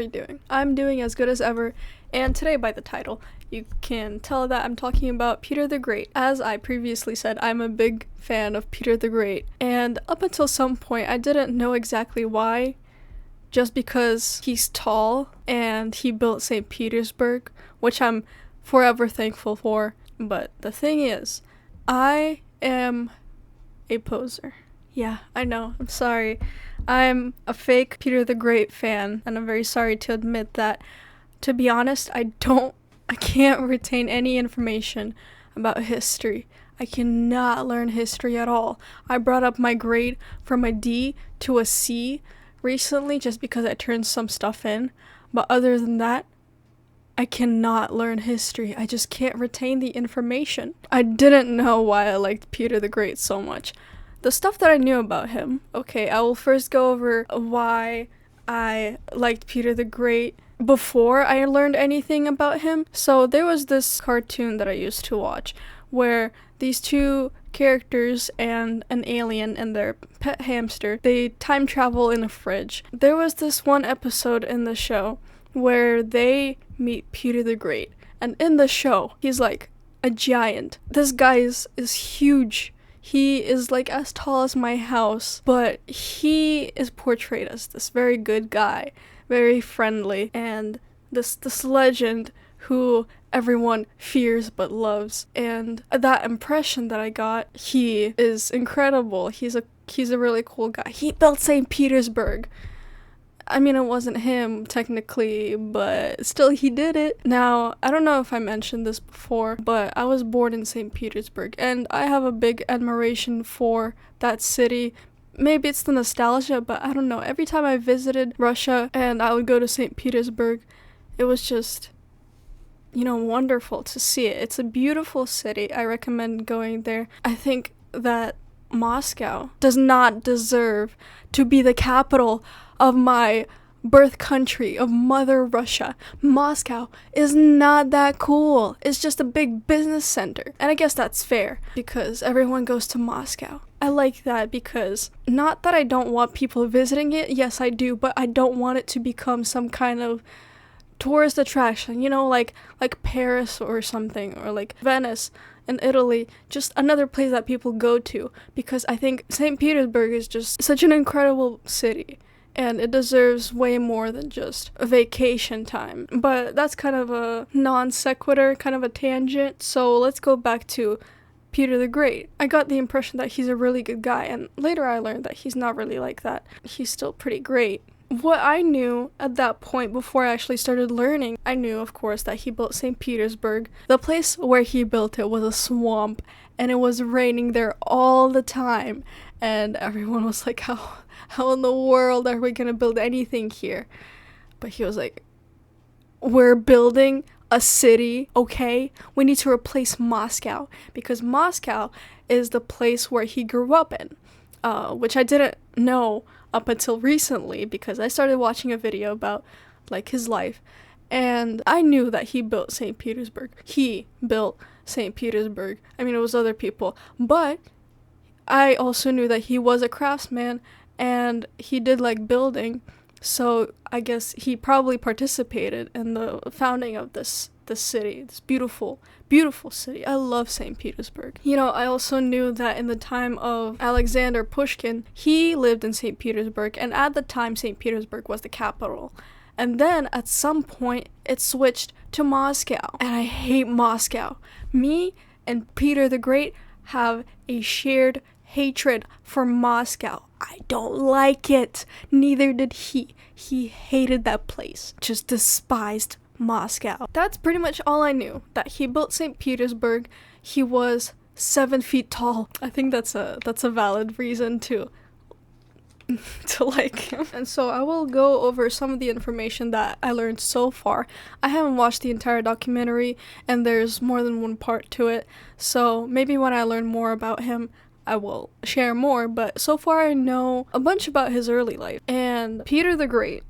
you doing? I'm doing as good as ever, and today by the title, you can tell that I'm talking about Peter the Great. As I previously said, I'm a big fan of Peter the Great, and up until some point, I didn't know exactly why, just because he's tall, and he built St. Petersburg, which I'm forever thankful for. But the thing is, I am a poser. Yeah, I know, I'm sorry. I'm a fake Peter the Great fan, and I'm very sorry to admit that. To be honest, I can't retain any information about history. I cannot learn history at all. I brought up my grade from a D to a C recently just because I turned some stuff in, but other than that, I cannot learn history. I just can't retain the information. I didn't know why I liked Peter the Great so much. The stuff that I knew about him, okay, I will first go over why I liked Peter the Great before I learned anything about him. So there was this cartoon that I used to watch where these two characters and an alien and their pet hamster, they time travel in a fridge. There was this one episode in the show where they meet Peter the Great, and in the show, he's like a giant. This guy is huge. He is like as tall as my house, but he is portrayed as this very good guy, very friendly, and this legend who everyone fears but loves. And that impression that I got, he is incredible. He's a really cool guy. He built St. Petersburg. I mean, it wasn't him technically, but still he did it. Now, I don't know if I mentioned this before, but I was born in St. Petersburg, and I have a big admiration for that city. Maybe it's the nostalgia, but I don't know. Every time I visited Russia and I would go to St. Petersburg, it was just, wonderful to see it. It's a beautiful city. I recommend going there. I think that Moscow does not deserve to be the capital of my birth country, of Mother Russia. Moscow is not that cool. It's just a big business center. And I guess that's fair because everyone goes to Moscow. I like that because not that I don't want people visiting it. Yes, I do, but I don't want it to become some kind of tourist attraction, like Paris or something, or like Venice in Italy, just another place that people go to, because I think St. Petersburg is just such an incredible city. And it deserves way more than just a vacation time. But that's kind of a non sequitur, kind of a tangent. So let's go back to Peter the Great. I got the impression that he's a really good guy, and later I learned that he's not really like that. He's still pretty great. What I knew at that point before I actually started learning, I knew, of course, that he built St. Petersburg. The place where he built it was a swamp, and it was raining there all the time. And everyone was like, how in the world are we gonna build anything here? But he was like, we're building a city, okay? We need to replace Moscow, because Moscow is the place where he grew up in, which I didn't know up until recently, because I started watching a video about like his life, and I knew that he built St. Petersburg. He built St. Petersburg. I mean, it was other people, but I also knew that he was a craftsman and he did like building, so I guess he probably participated in the founding of this city, this beautiful city. I love St. Petersburg. I also knew that in the time of Alexander Pushkin, he lived in St. Petersburg, and at the time St. Petersburg was the capital. And then at some point it switched to Moscow, and I hate Moscow. Me and Peter the Great have a shared hatred for Moscow. I don't like it. Neither did he. He hated that place. Just despised Moscow. That's pretty much all I knew. That he built St. Petersburg. He was 7 feet tall. I think that's a valid reason to like him. And so I will go over some of the information that I learned so far. I haven't watched the entire documentary, and there's more than one part to it. So maybe when I learn more about him, I will share more, but so far I know a bunch about his early life. And Peter the Great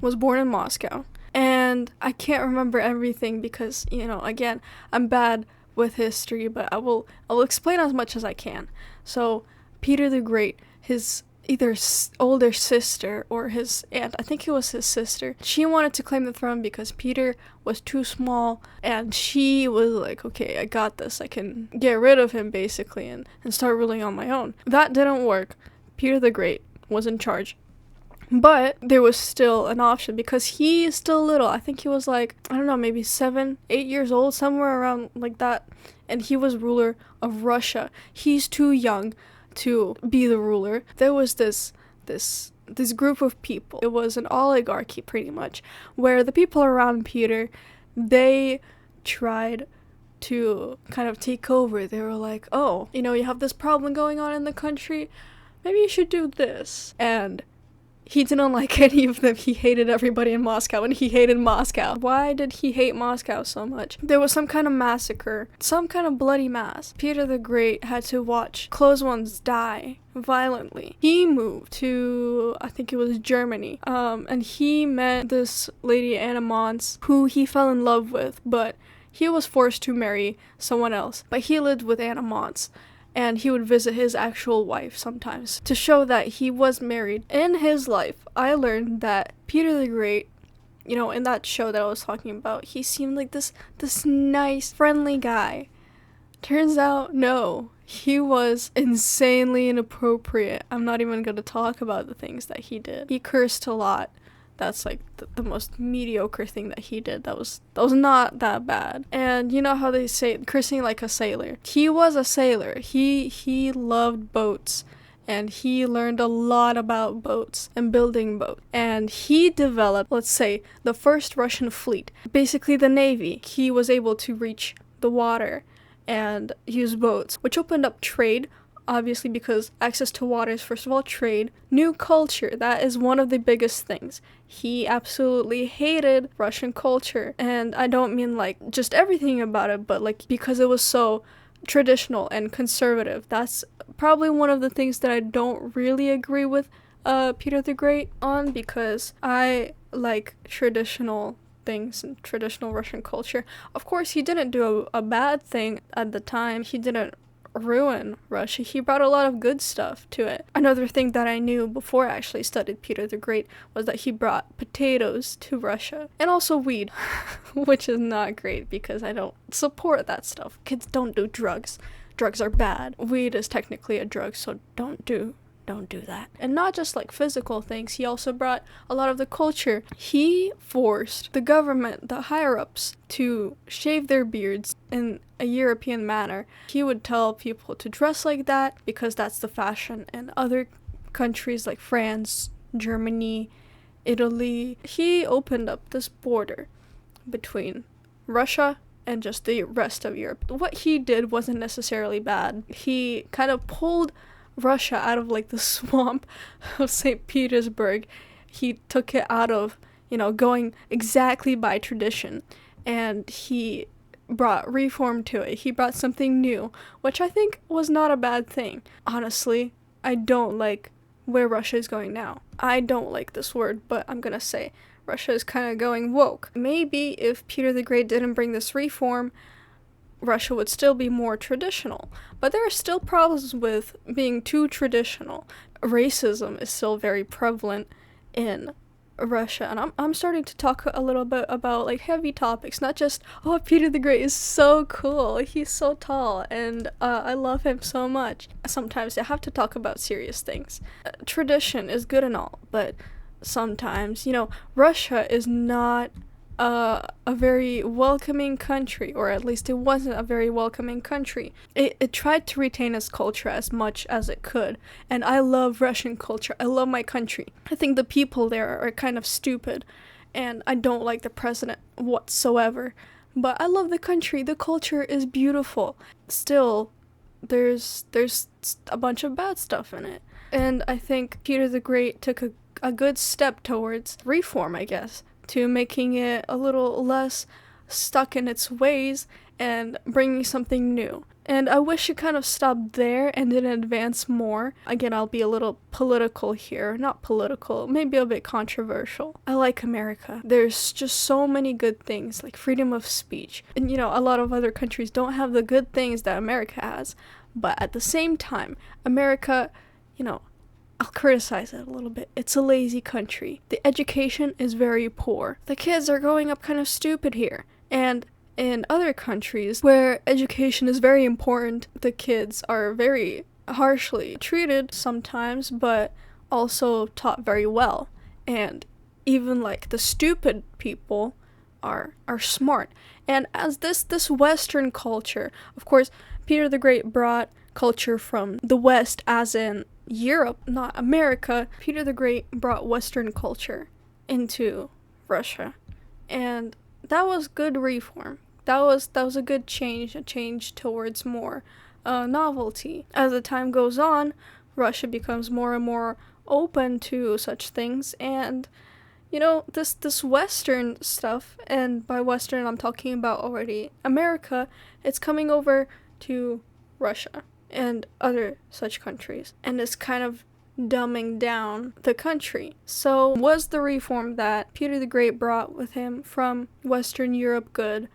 was born in Moscow, and I can't remember everything because, again, I'm bad with history, but I will explain as much as I can. So Peter the Great, his either older sister or his aunt, I think it was his sister. She wanted to claim the throne because Peter was too small, and she was like, okay, I got this. I can get rid of him basically and start ruling on my own. That didn't work. Peter the Great was in charge. But there was still an option because he is still little. I think he was like, I don't know, maybe 7, 8 years old, somewhere around like that. And he was ruler of Russia. He's too young to be the ruler. There was this group of people. It was an oligarchy pretty much, where the people around Peter, they tried to kind of take over. They were like, oh, you have this problem going on in the country, maybe you should do this. And he didn't like any of them. He hated everybody in Moscow, and he hated Moscow. Why did he hate Moscow so much? There was some kind of massacre, some kind of bloody mass. Peter the Great had to watch close ones die violently. He moved to, I think it was Germany, and he met this lady Anna Mons, who he fell in love with, but he was forced to marry someone else. But he lived with Anna Mons, and he would visit his actual wife sometimes to show that he was married. In his life, I learned that Peter the Great, in that show that I was talking about, he seemed like this nice, friendly guy. Turns out, no, he was insanely inappropriate. I'm not even going to talk about the things that he did. He cursed a lot. That's like the most mediocre thing that he did. That was not that bad. And you know how they say cursing like a sailor. He was a sailor. He loved boats, and he learned a lot about boats and building boats. And he developed, let's say, the first Russian fleet, basically the navy. He was able to reach the water and use boats, which opened up trade. Obviously, because access to water is, first of all, trade. New culture, that is one of the biggest things. He absolutely hated Russian culture. And I don't mean like just everything about it, but like because it was so traditional and conservative. That's probably one of the things that I don't really agree with Peter the Great on, because I like traditional things and traditional Russian culture. Of course, he didn't do a bad thing at the time. He didn't ruin Russia. He brought a lot of good stuff to it. Another thing that I knew before I actually studied Peter the Great was that he brought potatoes to Russia, and also weed, which is not great because I don't support that stuff. Kids don't do drugs. Drugs are bad. Weed is technically a drug, so don't do that. And not just like physical things, he also brought a lot of the culture. He forced the government, the higher-ups, to shave their beards in a European manner. He would tell people to dress like that because that's the fashion in other countries like France, Germany, Italy. He opened up this border between Russia and just the rest of Europe. What he did wasn't necessarily bad. He kind of pulled Russia out of like the swamp of St. Petersburg. He took it out of, going exactly by tradition, and he brought reform to it. He brought something new, which I think was not a bad thing. Honestly, I don't like where Russia is going now. I don't like this word, but I'm gonna say Russia is kind of going woke. Maybe if Peter the Great didn't bring this reform, Russia would still be more traditional. But there are still problems with being too traditional. Racism is still very prevalent in Russia, and I'm starting to talk a little bit about like heavy topics, not just, oh, Peter the Great is so cool, he's so tall, and I love him so much. Sometimes I have to talk about serious things. Tradition is good and all, but sometimes, Russia is not a very welcoming country, or at least it wasn't a very welcoming country. It tried to retain its culture as much as it could, and I love Russian culture. I love my country. I think the people there are kind of stupid, and I don't like the president whatsoever, but I love the country. The culture is beautiful. Still, there's a bunch of bad stuff in it, and I think Peter the Great took a good step towards reform, I guess, to making it a little less stuck in its ways and bringing something new. And I wish it kind of stopped there and didn't advance more. Again, I'll be a little political here. Not political, maybe a bit controversial. I like America. There's just so many good things, like freedom of speech. And a lot of other countries don't have the good things that America has. But at the same time, America, I'll criticize it a little bit. It's a lazy country. The education is very poor. The kids are growing up kind of stupid here. And in other countries where education is very important, the kids are very harshly treated sometimes, but also taught very well. And even like the stupid people are smart. And as this Western culture, of course, Peter the Great brought culture from the West, as in Europe, not America. Peter the Great brought Western culture into Russia, and that was good reform. That was a good change, a change towards more novelty. As the time goes on, Russia becomes more and more open to such things, and this Western stuff, and by Western I'm talking about already America, it's coming over to Russia and other such countries, and it's kind of dumbing down the country. So was the reform that Peter the Great brought with him from Western Europe good?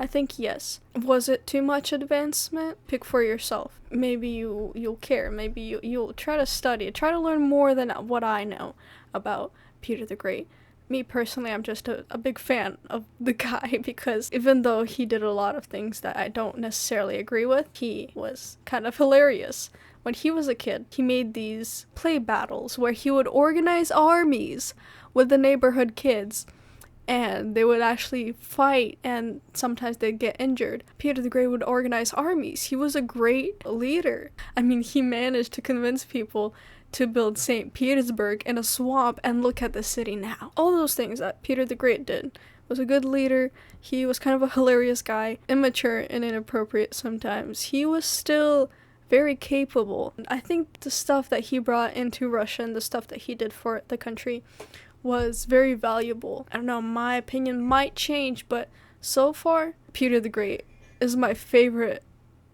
I think yes. Was it too much advancement? Pick for yourself. Maybe you'll care. Maybe you'll try to study. Try to learn more than what I know about Peter the Great. Me personally, I'm just a big fan of the guy, because even though he did a lot of things that I don't necessarily agree with, he was kind of hilarious. When he was a kid, he made these play battles where he would organize armies with the neighborhood kids, and they would actually fight, and sometimes they'd get injured. Peter the Great would organize armies. He was a great leader. I mean, he managed to convince people to build St. Petersburg in a swamp, and look at the city now. All those things that Peter the Great did. Was a good leader. He was kind of a hilarious guy, immature and inappropriate sometimes. He was still very capable. I think the stuff that he brought into Russia and the stuff that he did for the country was very valuable. I don't know, my opinion might change, but so far, Peter the Great is my favorite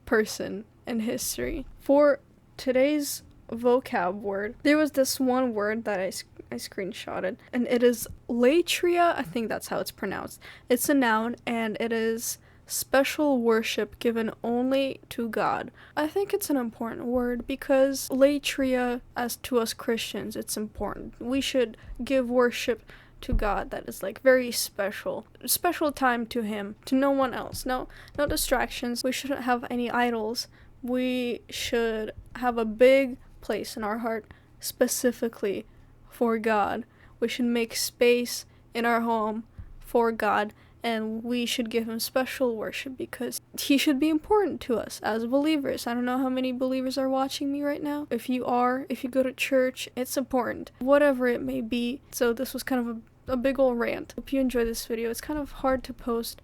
person in history. For today's vocab word, there was this one word that I screenshotted, and it is latria. I think that's how it's pronounced. It's a noun, and it is special worship given only to God. I think it's an important word because latria, as to us Christians, it's important. We should give worship to God that is like very special time to him, to no one else. No distractions. We shouldn't have any idols. We should have a big place in our heart specifically for God. We should make space in our home for God, and we should give him special worship because he should be important to us as believers. I don't know how many believers are watching me right now. If you go to church, it's important, whatever it may be. So this was kind of a big old rant. Hope you enjoy this video. It's kind of hard to post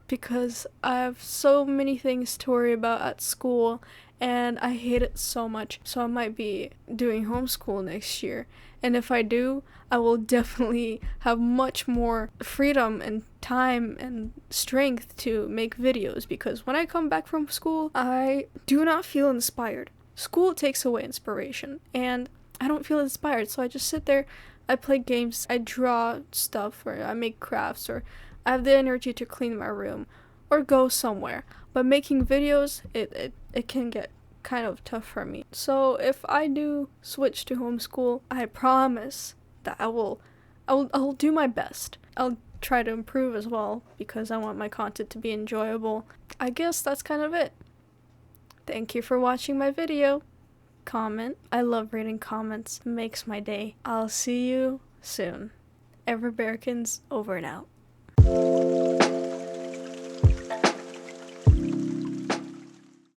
because I have so many things to worry about at school, and I hate it so much. So I might be doing homeschool next year. And if I do, I will definitely have much more freedom and time and strength to make videos, because when I come back from school, I do not feel inspired. School takes away inspiration, and I don't feel inspired. So I just sit there, I play games, I draw stuff, or I make crafts, or I have the energy to clean my room or go somewhere. But making videos, it can get kind of tough for me. So if I do switch to homeschool, I promise that I'll do my best. I'll try to improve as well, because I want my content to be enjoyable. I guess that's kind of it. Thank you for watching my video. Comment. I love reading comments. It makes my day. I'll see you soon. Everbearkins over and out.